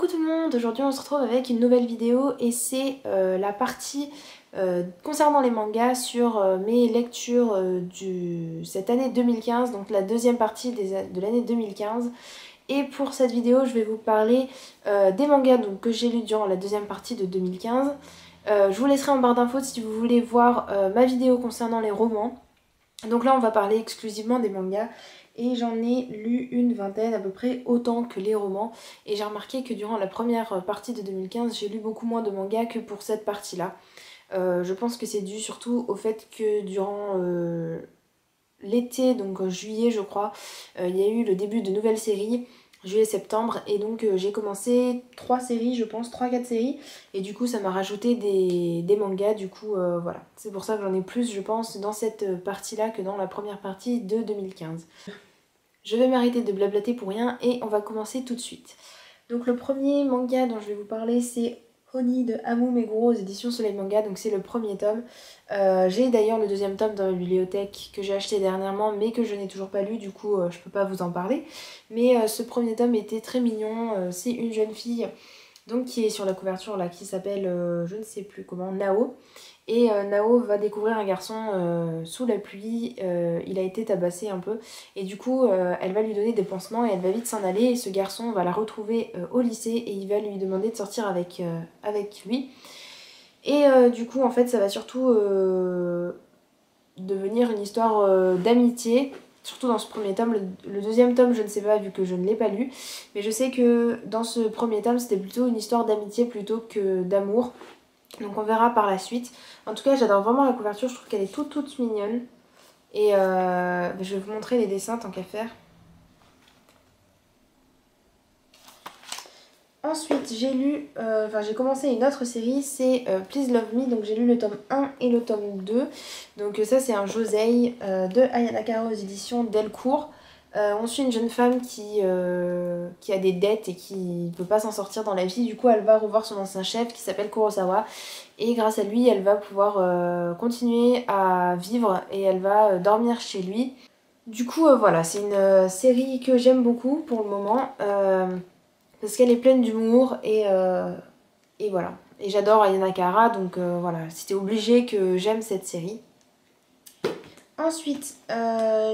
Coucou tout le monde, aujourd'hui on se retrouve avec une nouvelle vidéo et c'est la partie concernant les mangas sur mes lectures cette année 2015, donc la deuxième partie de l'année 2015. Et pour cette vidéo je vais vous parler des mangas donc, que j'ai lus durant la deuxième partie de 2015. Je vous laisserai en barre d'infos si vous voulez voir ma vidéo concernant les romans. Donc là on va parler exclusivement des mangas. Et j'en ai lu une vingtaine, à peu près autant que les romans. Et j'ai remarqué que durant la première partie de 2015, j'ai lu beaucoup moins de mangas que pour cette partie-là. Je pense que c'est dû surtout au fait que durant l'été, donc juillet je crois, il y a eu le début de nouvelles séries, juillet-septembre, et donc j'ai commencé 3 séries, je pense, 3-4 séries, et du coup ça m'a rajouté des mangas, du coup voilà. C'est pour ça que j'en ai plus, je pense, dans cette partie-là que dans la première partie de 2015. Je vais m'arrêter de blablater pour rien et on va commencer tout de suite. Donc le premier manga dont je vais vous parler c'est Honey de Amu Meguro aux éditions Soleil Manga, donc c'est le premier tome. J'ai d'ailleurs le deuxième tome dans la bibliothèque que j'ai acheté dernièrement mais que je n'ai toujours pas lu, du coup je peux pas vous en parler. Mais ce premier tome était très mignon, c'est une jeune fille donc, qui est sur la couverture là, qui s'appelle je ne sais plus comment, Nao. Et Nao va découvrir un garçon sous la pluie, il a été tabassé un peu et du coup elle va lui donner des pansements et elle va vite s'en aller et ce garçon va la retrouver au lycée et il va lui demander de sortir avec lui. Et du coup en fait ça va surtout devenir une histoire d'amitié, surtout dans ce premier tome. Le deuxième tome je ne sais pas vu que je ne l'ai pas lu, mais je sais que dans ce premier tome c'était plutôt une histoire d'amitié plutôt que d'amour. Donc on verra par la suite. En tout cas j'adore vraiment la couverture, je trouve qu'elle est toute mignonne. Et je vais vous montrer les dessins tant qu'à faire. Ensuite j'ai commencé une autre série, c'est Please Love Me. Donc j'ai lu le tome 1 et le tome 2. Donc ça c'est un josei de Aya Nakara aux éditions Delcourt. On suit une jeune femme qui a des dettes et qui ne peut pas s'en sortir dans la vie. Du coup elle va revoir son ancien chef qui s'appelle Kurosawa. Et grâce à lui elle va pouvoir continuer à vivre et elle va dormir chez lui. Du coup voilà, c'est une série que j'aime beaucoup pour le moment. Parce qu'elle est pleine d'humour et voilà. Et j'adore Aya Nakara, donc voilà, c'était obligé que j'aime cette série. Ensuite,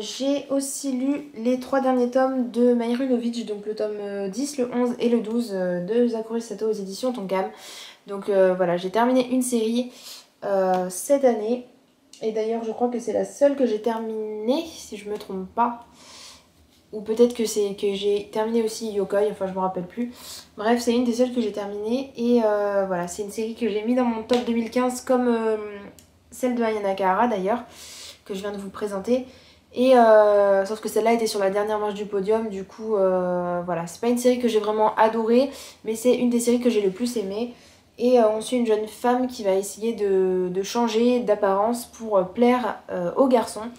j'ai aussi lu les 3 derniers tomes de Maïru Novitch, donc le tome 10, le 11 et le 12 de Zakuri Sato aux éditions Tonkam. Donc voilà, j'ai terminé une série cette année. Et d'ailleurs, je crois que c'est la seule que j'ai terminée, si je me trompe pas. Ou peut-être que j'ai terminé aussi Yokoi, enfin je me rappelle plus. Bref, c'est une des seules que j'ai terminées. Et voilà, c'est une série que j'ai mis dans mon top 2015 comme celle de Aya Nakahara d'ailleurs, que je viens de vous présenter. Et sauf que celle-là était sur la dernière marche du podium, du coup voilà. C'est pas une série que j'ai vraiment adorée, mais c'est une des séries que j'ai le plus aimée. Et on suit une jeune femme qui va essayer de changer d'apparence pour plaire aux garçons.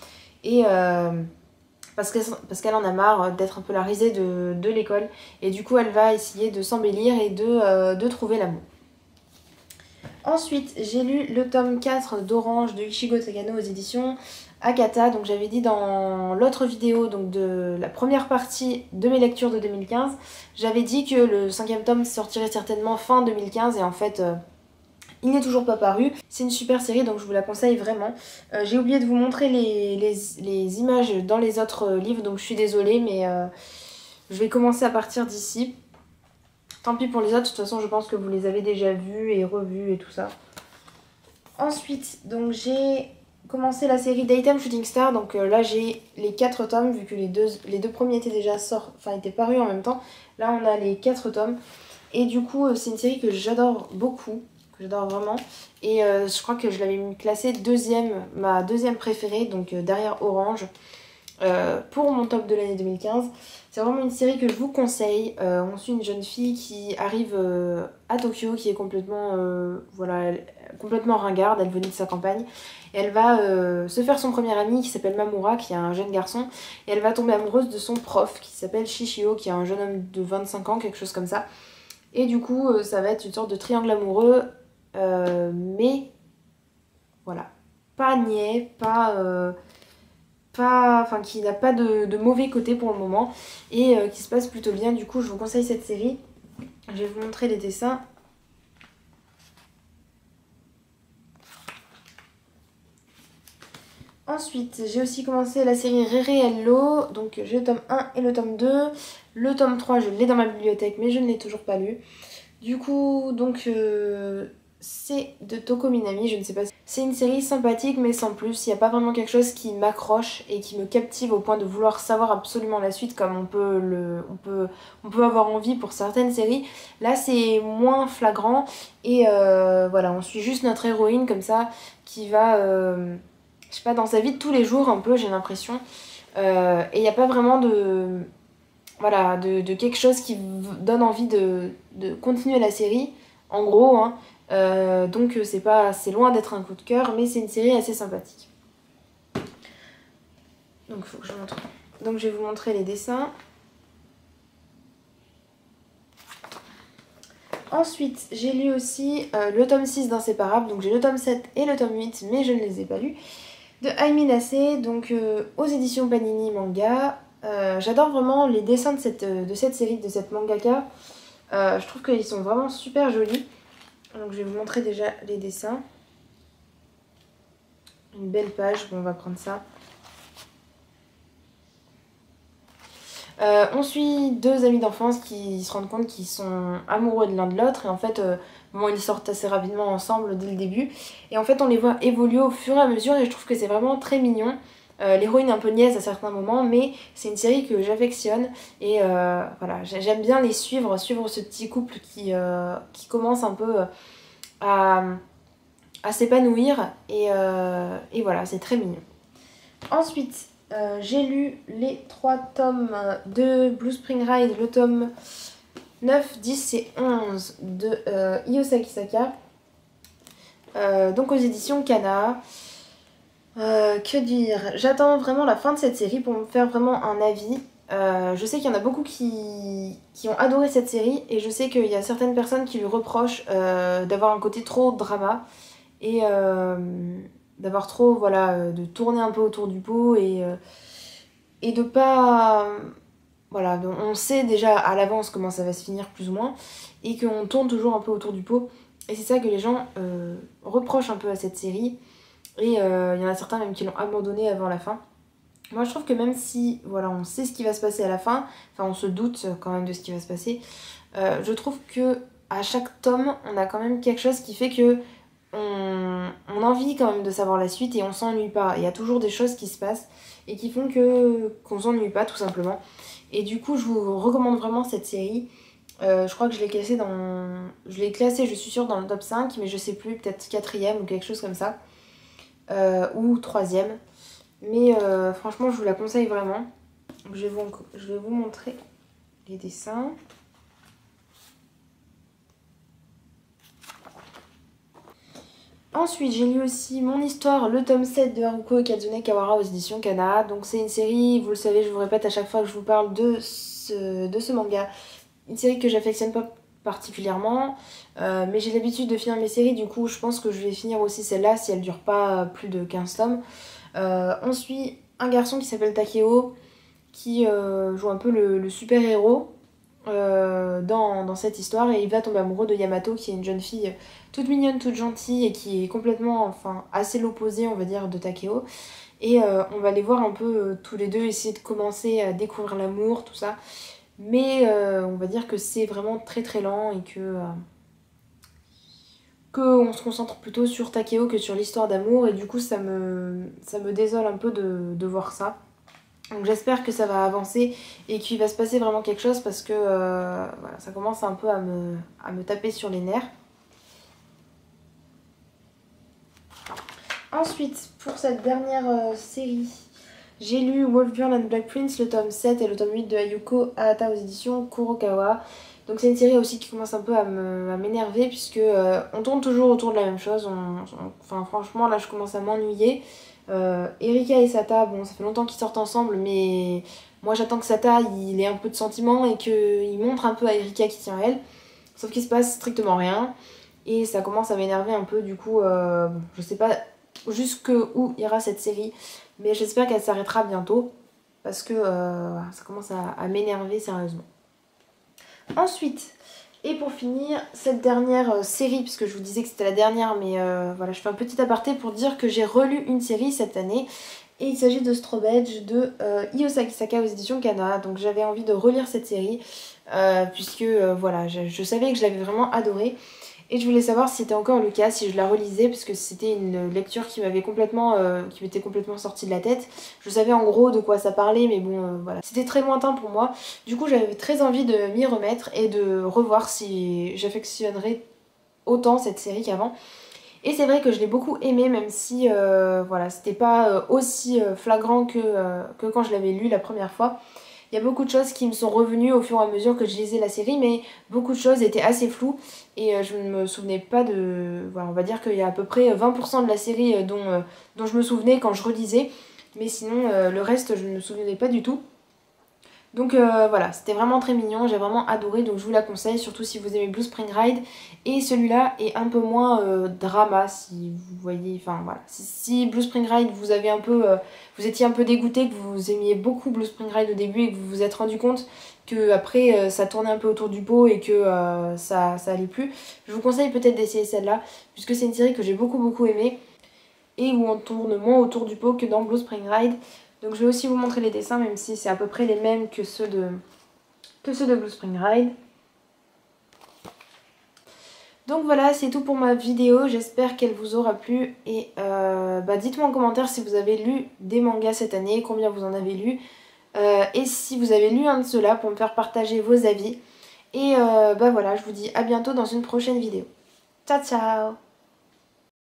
Et parce qu'elle en a marre d'être un peu la risée de l'école. Et du coup elle va essayer de s'embellir et de trouver l'amour. Ensuite j'ai lu le tome 4 d'Orange de Ichigo Takano aux éditions Akata. Donc j'avais dit dans l'autre vidéo donc de la première partie de mes lectures de 2015, j'avais dit que le 5e tome sortirait certainement fin 2015 et en fait il n'est toujours pas paru. C'est une super série donc je vous la conseille vraiment. J'ai oublié de vous montrer les images dans les autres livres donc je suis désolée mais je vais commencer à partir d'ici. Tant pis pour les autres, de toute façon je pense que vous les avez déjà vus et revus et tout ça. Ensuite donc j'ai commencé la série Daytime Shooting Star, donc là j'ai les 4 tomes vu que les deux premiers étaient déjà étaient parus en même temps. Là on a les 4 tomes et du coup c'est une série que j'adore beaucoup. J'adore vraiment et je crois que je l'avais classée ma deuxième préférée, donc derrière Orange, pour mon top de l'année 2015. C'est vraiment une série que je vous conseille. On suit une jeune fille qui arrive à Tokyo, qui est complètement complètement ringarde, elle venait de sa campagne et elle va se faire son premier ami qui s'appelle Mamura, qui est un jeune garçon, et elle va tomber amoureuse de son prof qui s'appelle Shishio, qui est un jeune homme de 25 ans, quelque chose comme ça. Et du coup ça va être une sorte de triangle amoureux. Mais voilà, pas niais, qui n'a pas de mauvais côté pour le moment et qui se passe plutôt bien. Du coup je vous conseille cette série. Je vais vous montrer les dessins. Ensuite, j'ai aussi commencé la série Riri Hello, donc j'ai le tome 1 et le tome 2. Le tome 3, je l'ai dans ma bibliothèque, mais je ne l'ai toujours pas lu. Du coup, donc c'est de Toko Minami, je ne sais pas. C'est une série sympathique, mais sans plus. Il n'y a pas vraiment quelque chose qui m'accroche et qui me captive au point de vouloir savoir absolument la suite, comme on peut avoir envie pour certaines séries. Là, c'est moins flagrant et voilà, on suit juste notre héroïne comme ça qui va... je sais pas, dans sa vie de tous les jours un peu, j'ai l'impression. Et il n'y a pas vraiment de, voilà, de quelque chose qui donne envie de continuer la série, en gros. Hein. Donc c'est loin d'être un coup de cœur, mais c'est une série assez sympathique. Donc faut que je montre. Donc je vais vous montrer les dessins. Ensuite, j'ai lu aussi le tome 6 d'Inséparable. Donc j'ai le tome 7 et le tome 8, mais je ne les ai pas lus. De Aimi Nase, donc aux éditions Panini Manga. J'adore vraiment les dessins de cette série, de cette mangaka. Je trouve qu'ils sont vraiment super jolis. Donc je vais vous montrer déjà les dessins. Une belle page, bon, on va prendre ça. On suit deux amis d'enfance qui se rendent compte qu'ils sont amoureux de l'un de l'autre et en fait bon, ils sortent assez rapidement ensemble dès le début et en fait on les voit évoluer au fur et à mesure et je trouve que c'est vraiment très mignon. L'héroïne un peu niaise à certains moments mais c'est une série que j'affectionne et voilà, j'aime bien les suivre ce petit couple qui commence un peu à, à s'épanouir et voilà, c'est très mignon. Ensuite, j'ai lu les 3 tomes de Blue Spring Ride, le tome 9, 10 et 11 de Iyosaki Saka, donc aux éditions Kana. Que dire? J'attends vraiment la fin de cette série pour me faire vraiment un avis. Je sais qu'il y en a beaucoup qui ont adoré cette série et je sais qu'il y a certaines personnes qui lui reprochent d'avoir un côté trop drama et d'avoir trop, voilà, de tourner un peu autour du pot et de pas... Voilà, donc on sait déjà à l'avance comment ça va se finir plus ou moins et qu'on tourne toujours un peu autour du pot. Et c'est ça que les gens reprochent un peu à cette série et il y en a certains même qui l'ont abandonnée avant la fin. Moi je trouve que même si voilà, on sait ce qui va se passer à la fin, enfin on se doute quand même de ce qui va se passer, je trouve que à chaque tome on a quand même quelque chose qui fait que on a envie quand même de savoir la suite et on s'ennuie pas. Il y a toujours des choses qui se passent et qui font qu'on s'ennuie pas tout simplement. Et du coup je vous recommande vraiment cette série. Je crois que je l'ai classée je suis sûre, dans le top 5, mais je sais plus, peut-être 4ème ou quelque chose comme ça. Ou 3ème. Mais franchement je vous la conseille vraiment. Donc, je vais vous montrer les dessins. Ensuite, j'ai lu aussi Mon Histoire, le tome 7 de Haruko Kazune Kawara aux éditions Kana. Donc c'est une série, vous le savez, je vous répète à chaque fois que je vous parle de ce manga. Une série que j'affectionne pas particulièrement, mais j'ai l'habitude de finir mes séries, du coup je pense que je vais finir aussi celle-là si elle dure pas plus de 15 tomes. On suit un garçon qui s'appelle Takeo, qui joue un peu le super-héros dans cette histoire et il va tomber amoureux de Yamato qui est une jeune fille toute mignonne, toute gentille et qui est complètement, enfin assez l'opposé on va dire de Takeo et on va les voir un peu tous les deux essayer de commencer à découvrir l'amour, tout ça, mais on va dire que c'est vraiment très très lent et que on se concentre plutôt sur Takeo que sur l'histoire d'amour et du coup ça me désole un peu de voir ça. Donc j'espère que ça va avancer et qu'il va se passer vraiment quelque chose parce que voilà, ça commence un peu à me taper sur les nerfs. Ensuite, pour cette dernière série, j'ai lu Wolf Girl and Black Prince, le tome 7 et le tome 8 de Ayuko Ahata aux éditions Kurokawa. Donc c'est une série aussi qui commence un peu à m'énerver puisque on tourne toujours autour de la même chose. Enfin franchement là je commence à m'ennuyer. Erika et Sata, bon ça fait longtemps qu'ils sortent ensemble mais moi j'attends que Sata il ait un peu de sentiments et qu'il montre un peu à Erika qui tient à elle. Sauf qu'il se passe strictement rien et ça commence à m'énerver un peu du coup bon, je sais pas jusqu'où ira cette série mais j'espère qu'elle s'arrêtera bientôt parce que ça commence à m'énerver sérieusement. Ensuite, Et pour finir, cette dernière série, puisque je vous disais que c'était la dernière, mais voilà, je fais un petit aparté pour dire que j'ai relu une série cette année. Et il s'agit de Straw Badge de Io Sakisaka aux éditions Kana. Donc j'avais envie de relire cette série, puisque voilà, je savais que je l'avais vraiment adorée. Et je voulais savoir si c'était encore le cas, si je la relisais, parce que c'était une lecture qui m'avait complètement, qui m'était complètement sortie de la tête. Je savais en gros de quoi ça parlait, mais bon, voilà. C'était très lointain pour moi. Du coup, j'avais très envie de m'y remettre et de revoir si j'affectionnerais autant cette série qu'avant. Et c'est vrai que je l'ai beaucoup aimée, même si, voilà, c'était pas aussi flagrant que quand je l'avais lu la première fois. Il y a beaucoup de choses qui me sont revenues au fur et à mesure que je lisais la série, mais beaucoup de choses étaient assez floues et je ne me souvenais pas de... Voilà, on va dire qu'il y a à peu près 20% de la série dont je me souvenais quand je relisais, mais sinon le reste je ne me souvenais pas du tout. Donc voilà, c'était vraiment très mignon, j'ai vraiment adoré, donc je vous la conseille, surtout si vous aimez Blue Spring Ride. Et celui-là est un peu moins drama, si vous voyez, enfin voilà. Si Blue Spring Ride, vous avez un peu, vous étiez un peu dégoûté, que vous aimiez beaucoup Blue Spring Ride au début et que vous vous êtes rendu compte que après ça tournait un peu autour du pot et que ça allait plus, je vous conseille peut-être d'essayer celle-là, puisque c'est une série que j'ai beaucoup aimée et où on tourne moins autour du pot que dans Blue Spring Ride. Donc je vais aussi vous montrer les dessins, même si c'est à peu près les mêmes que ceux de Blue Spring Ride. Donc voilà, c'est tout pour ma vidéo, j'espère qu'elle vous aura plu. Et dites-moi en commentaire si vous avez lu des mangas cette année, combien vous en avez lu. Et si vous avez lu un de ceux-là pour me faire partager vos avis. Et voilà, je vous dis à bientôt dans une prochaine vidéo. Ciao ciao!